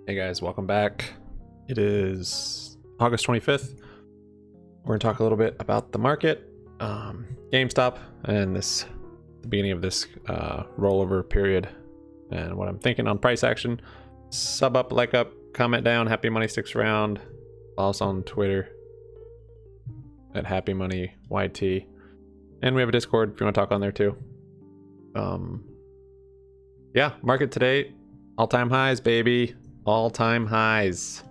Hey guys, welcome back. It is August 25th. We're gonna talk a little bit about the market, GameStop, and the beginning of this rollover period, and what I'm thinking on price action. Sub up, like up, comment down. Happy Money sticks around. Follow us on Twitter at Happy Money YT, and we have a Discord if you want to talk on there too. Yeah, market today, all-time highs, baby. All-time highs.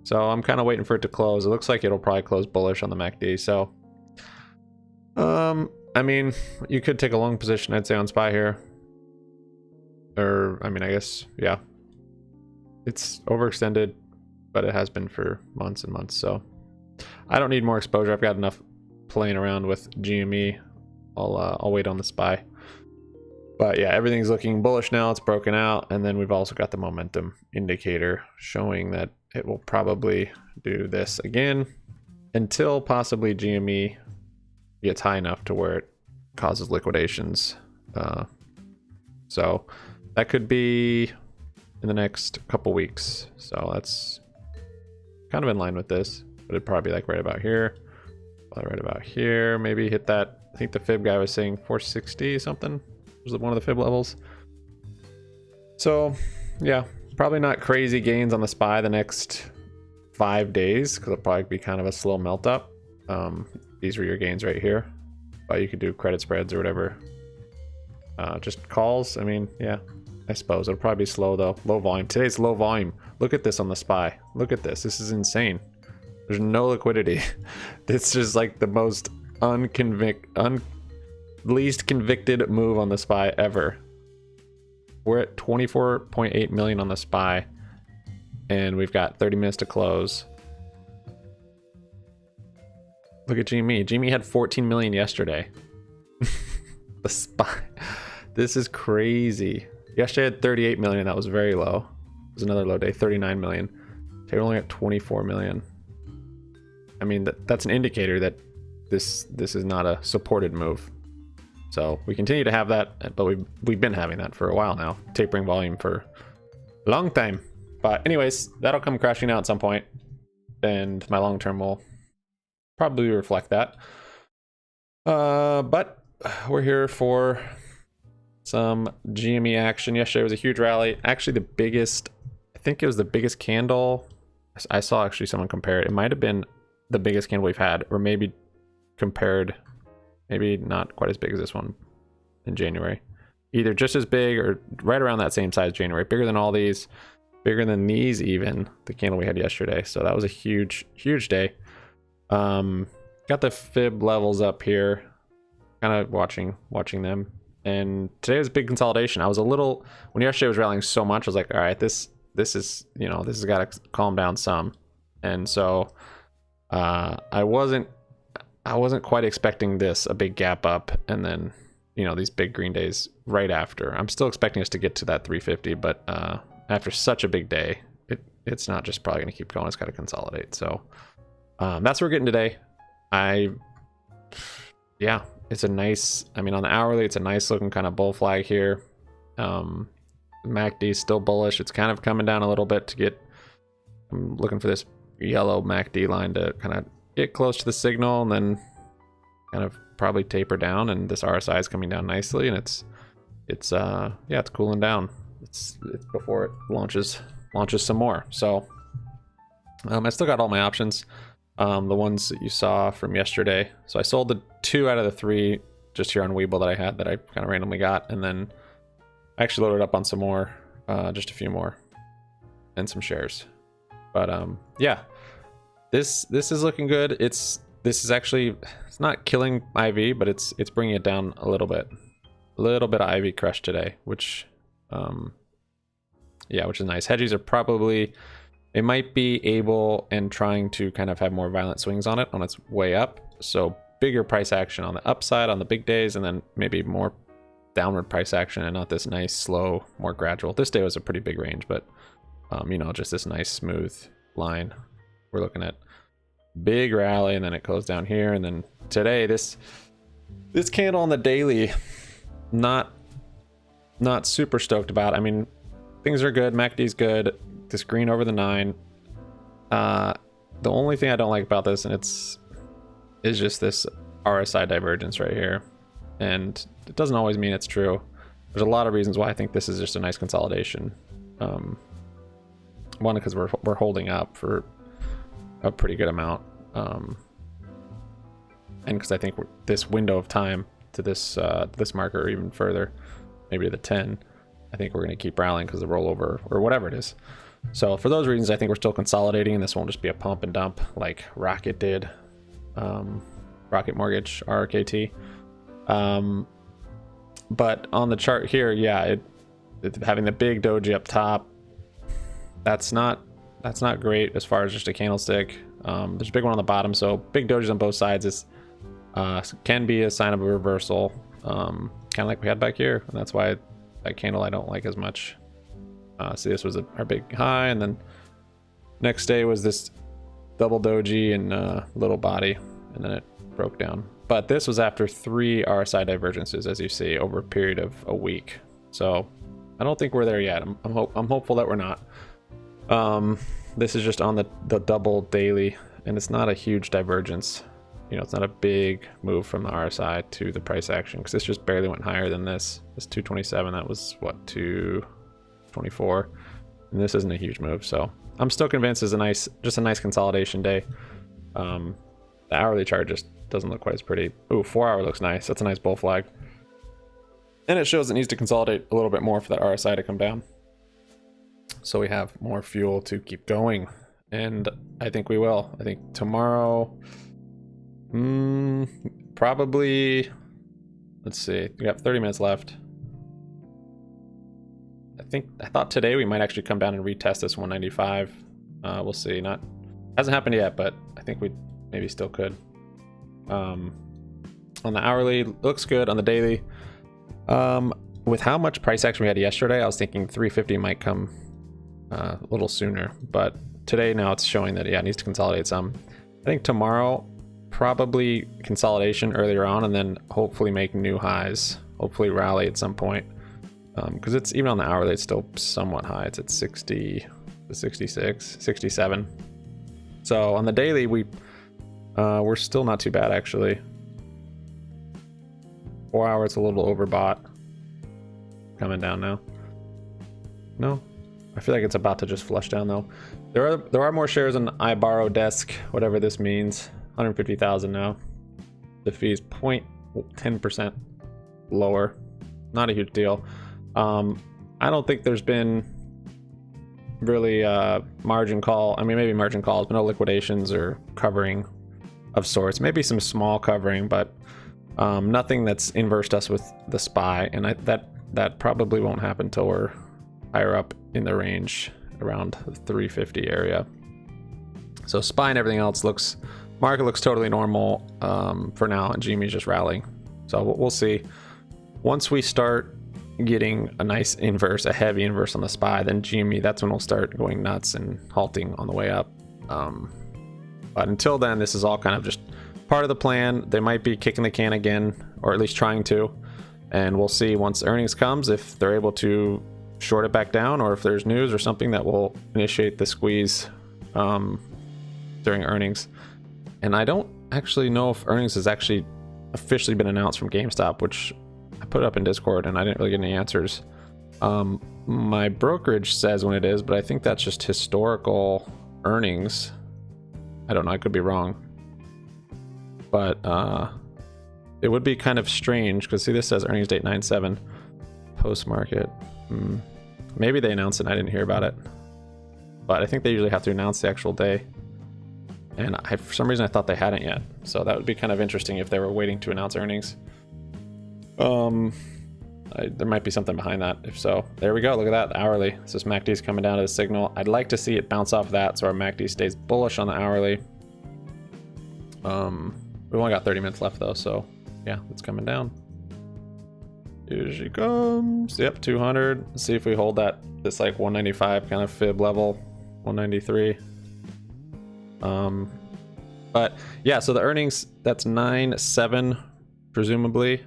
So I'm kind of waiting for it to close. It looks like it'll probably close bullish on the MACD. So I mean, you could take a long position, I'd say, on SPY here. Or I mean, I guess, yeah, it's overextended, but it has been for months and months. So I don't need more exposure. I've got enough playing around with GME. I'll wait on the SPY. But yeah, everything's looking bullish now. It's broken out. And then we've also got the momentum indicator showing that it will probably do this again until possibly GME gets high enough to where it causes liquidations. So that could be in the next couple weeks. So that's kind of in line with this, but it'd probably be like right about here. Probably right about here. Maybe hit that. I think the fib guy was saying 460 something. Was one of the fib levels. So yeah, probably not crazy gains on the SPY the next 5 days, because it'll probably be kind of a slow melt up. These were your gains right here, but you could do credit spreads or whatever. Just calls. I mean, yeah, I suppose it'll probably be slow though. Low volume. Today's low volume. Look at this on the SPY. Look at this. This is insane. There's no liquidity. It's just like the most least convicted move on the SPY ever. We're at 24.8 million on the SPY, and we've got 30 minutes to close. Look at GME. GME had 14 million yesterday. The SPY. This is crazy. Yesterday had 38 million. That was very low. It was another low day. 39 million. Today we're only at 24 million. I mean, that's an indicator that this is not a supported move. So we continue to have that, but we've been having that for a while now, tapering volume for a long time. But anyways, that'll come crashing out at some point, and my long term will probably reflect that. But we're here for some GME action. Yesterday was a huge rally. Actually, I think it was the biggest candle. I saw actually someone compare it. It might have been the biggest candle we've had, or maybe compared. Maybe not quite as big as this one in January. Either just as big or right around that same size January. Bigger than all these. Bigger than these even. The candle we had yesterday. So that was a huge, huge day. Got the fib levels up here. Kind of watching them. And today was a big consolidation. I was a little... When yesterday was rallying so much, I was like, all right, this is... You know, this has got to calm down some. And so I wasn't quite expecting this, a big gap up, and then, you know, these big green days right after. I'm still expecting us to get to that 350, but after such a big day, it's not just probably going to keep going. It's got to consolidate. So that's what we're getting today. Yeah, it's a nice, I mean, on the hourly, it's a nice looking kind of bull flag here. MACD is still bullish. It's kind of coming down a little bit to get, I'm looking for this yellow MACD line to kind of get close to the signal and then kind of probably taper down, and this RSI is coming down nicely, and it's cooling down. It's before it launches some more. So I still got all my options, the ones that you saw from yesterday. So I sold the 2 out of the 3 just here on Webull that I had, that I kind of randomly got, and then I actually loaded up on some more, just a few more, and some shares. But yeah, this is looking good. This is actually, it's not killing IV, but it's bringing it down a little bit of IV crush today, which yeah, which is nice. Hedgies are probably, it might be able and trying to kind of have more violent swings on it on its way up. So bigger price action on the upside on the big days, and then maybe more downward price action, and not this nice slow, more gradual. This day was a pretty big range, but you know, just this nice smooth line. We're looking at big rally, and then it goes down here, and then today this candle on the daily, not super stoked about. I mean, things are good. MACD's good. this green over the 9. The only thing I don't like about this, and is just this RSI divergence right here. And it doesn't always mean it's true. There's a lot of reasons why I think this is just a nice consolidation. One, because we're holding up for a pretty good amount. And because I think this window of time to this marker or even further, maybe to the 10, I think we're going to keep rallying because of the rollover or whatever it is. So for those reasons, I think we're still consolidating, and this won't just be a pump and dump like Rocket did. Rocket Mortgage, RKT. But on the chart here, yeah, having the big doji up top, that's not great as far as just a candlestick. There's a big one on the bottom, so big dojis on both sides is can be a sign of a reversal, kind of like we had back here, and that's why that candle I don't like as much. See, this was our big high, and then next day was this double doji and little body, and then it broke down. But this was after 3 RSI divergences, as you see, over a period of a week. So I don't think we're there yet. I'm hopeful that we're not. This is just on the double daily, and it's not a huge divergence. You know, it's not a big move from the RSI to the price action, because this just barely went higher than this. This 227, that was what, 224, and this isn't a huge move. So I'm still convinced it's just a nice consolidation day. The hourly chart just doesn't look quite as pretty. Ooh, 4 hour looks nice. That's a nice bull flag. And it shows it needs to consolidate a little bit more for that RSI to come down. So we have more fuel to keep going. And I think we will. I think tomorrow, probably, let's see, we got 30 minutes left. I thought today we might actually come down and retest this 195. We'll see. Hasn't happened yet, but I think we maybe still could. On the hourly, looks good. On the daily, with how much price action we had yesterday, I was thinking 350 might come a little sooner, but today now it's showing that, yeah, it needs to consolidate some. I think tomorrow probably consolidation earlier on, and then hopefully make new highs, hopefully rally at some point, because it's even on the hourly, it's still somewhat high. It's at 60 to 66, 67. So on the daily, we're still not too bad, actually. 4 hours, a little overbought. Coming down now. No, I feel like it's about to just flush down though. There are more shares on iBorrow desk, whatever this means. 150,000 now. The fee is 0.10% lower. Not a huge deal. I don't think there's been really margin call. I mean, maybe margin calls, but no liquidations or covering of sorts. Maybe some small covering, but nothing that's inversed us with the SPY, and that probably won't happen till we're higher up in the range, around the 350 area. So SPY and everything else market looks totally normal for now, and GME is just rallying. So we'll see. Once we start getting a nice inverse, a heavy inverse on the SPY, then GME, that's when we'll start going nuts and halting on the way up. But until then, this is all kind of just part of the plan. They might be kicking the can again, or at least trying to. And we'll see once earnings comes if they're able to short it back down, or if there's news or something that will initiate the squeeze during earnings. And I don't actually know if earnings has actually officially been announced from GameStop, which I put up in Discord and I didn't really get any answers. My brokerage says when it is, but I think that's just historical earnings. I don't know, I could be wrong. But it would be kind of strange, because see, this says earnings date 9/7, post market. Maybe they announced it and I didn't hear about it, but I think they usually have to announce the actual day, and for some reason I thought they hadn't yet. So that would be kind of interesting if they were waiting to announce earnings. There might be something behind that. If so, there we go. Look at that, the hourly. So this MACD is coming down to the signal. I'd like to see it bounce off that, so our MACD stays bullish on the hourly. We've only got 30 minutes left though, so yeah, it's coming down. Here she comes. Yep, 200. Let's see if we hold this like 195 kind of fib level, 193. But yeah, so the earnings, that's 9/7 presumably,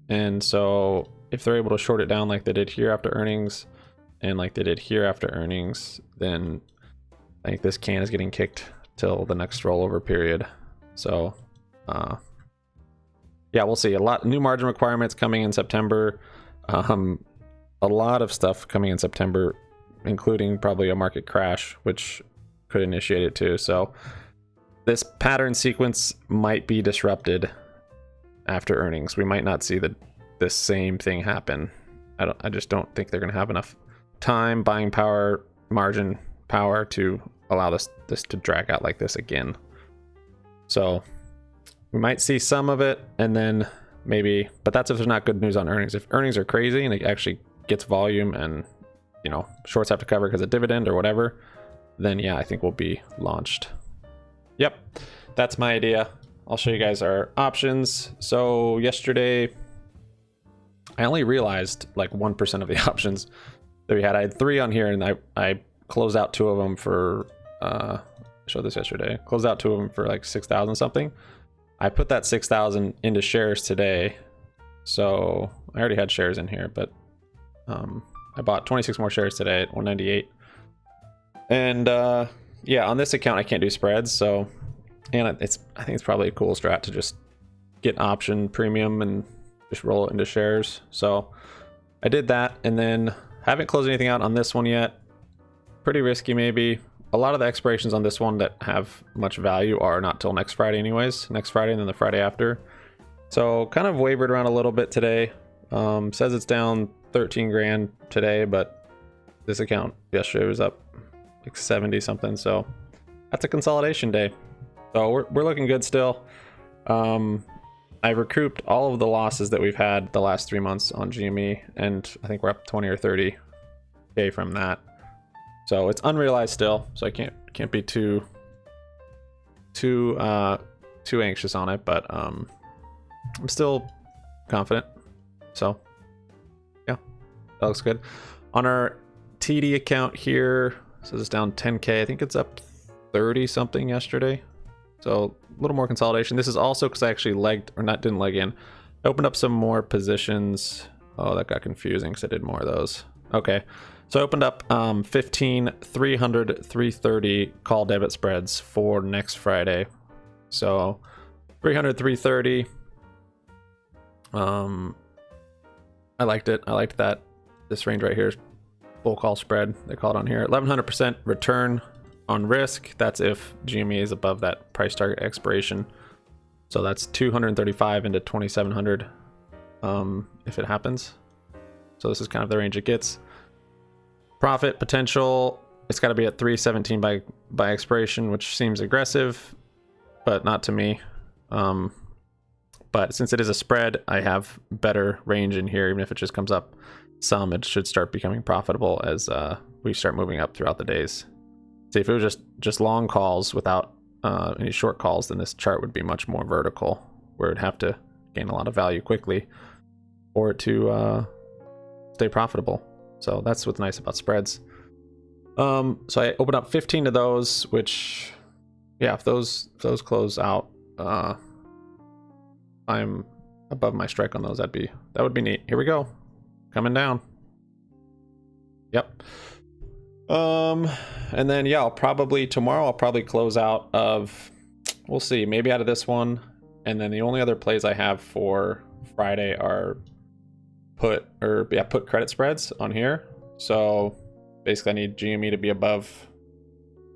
and so if they're able to short it down like they did here after earnings, and like they did here after earnings, then I think this can is getting kicked till the next rollover period. So yeah, we'll see. A lot new margin requirements coming in September. A lot of stuff coming in September, including probably a market crash, which could initiate it too. So this pattern sequence might be disrupted after earnings. We might not see the same thing happen. I just don't think they're going to have enough time, buying power, margin power to allow this to drag out like this again. So we might see some of it, and then maybe, but that's if there's not good news on earnings. If earnings are crazy and it actually gets volume and, you know, shorts have to cover because of dividend or whatever, then yeah, I think we'll be launched. Yep, that's my idea. I'll show you guys our options. So yesterday, I only realized like 1% of the options that we had. I had 3 on here, and I closed out 2 of them for, I showed this yesterday, closed out 2 of them for like 6,000 something. I put that 6,000 into shares today. So I already had shares in here, but I bought 26 more shares today at 198. And yeah, on this account, I can't do spreads. So, and I think it's probably a cool strat to just get option premium and just roll it into shares. So I did that, and then haven't closed anything out on this one yet. Pretty risky, maybe. A lot of the expirations on this one that have much value are not till next Friday anyways. Next Friday and then the Friday after. So kind of wavered around a little bit today. Says it's down 13 grand today, but this account yesterday was up like 70 something. So that's a consolidation day. So we're looking good still. I recouped all of the losses that we've had the last 3 months on GME, and I think we're up 20 or 30K from that. So it's unrealized still, so I can't be too anxious on it, but I'm still confident. So yeah, that looks good. On our TD account here, so it's down 10K. I think it's up 30 something yesterday. So a little more consolidation. This is also because I actually didn't leg in. I opened up some more positions. Oh, that got confusing because I did more of those. Okay. So I opened up 15 300 330 call debit spreads for next Friday. So 300 330. I liked it. I liked that. This range right here is full call spread. They call it on here. 1100% return on risk. That's if GME is above that price target expiration. So that's 235 into 2700 if it happens. So this is kind of the range it gets. Profit potential, it's got to be at 317 by expiration, which seems aggressive, but not to me. But since it is a spread, I have better range in here. Even if it just comes up some, it should start becoming profitable as we start moving up throughout the days. See, if it was just long calls without any short calls, then this chart would be much more vertical, where it'd have to gain a lot of value quickly for it to stay profitable. So that's what's nice about spreads. So I opened up 15 of those, which, yeah, if those close out, I'm above my strike on those. That would be neat. Here we go, coming down. Yep. And then yeah, tomorrow I'll probably close out of, we'll see, maybe out of this one, and then the only other plays I have for Friday are put credit spreads on here. So basically I need GME to be above,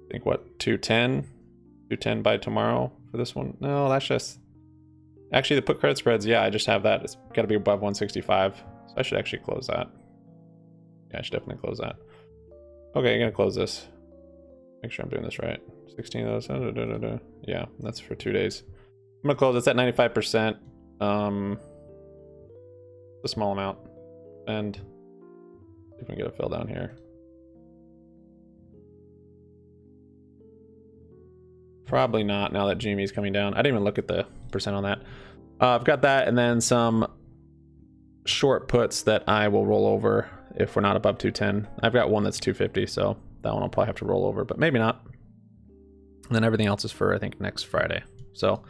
I think, what, 210 by tomorrow for this one. No, that's just actually the put credit spreads. Yeah, I just have that. It's got to be above 165. So I should actually close that. Yeah, I should definitely close that. Okay, I'm gonna close this. Make sure I'm doing this right. 16 of those. Yeah, that's for 2 days. I'm gonna close. It's at 95%. A small amount, and see if we can get a fill down here. Probably not, now that GME is coming down. I didn't even look at the percent on that. I've got that, and then some short puts that I will roll over if we're not above 210. I've got one that's 250, so that one I'll probably have to roll over, but maybe not. And then everything else is for, I think, next Friday. So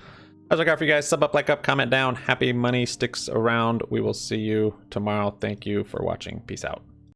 that's what I got for you guys. Sub up, like up, comment down. Happy money sticks around. We will see you tomorrow. Thank you for watching. Peace out.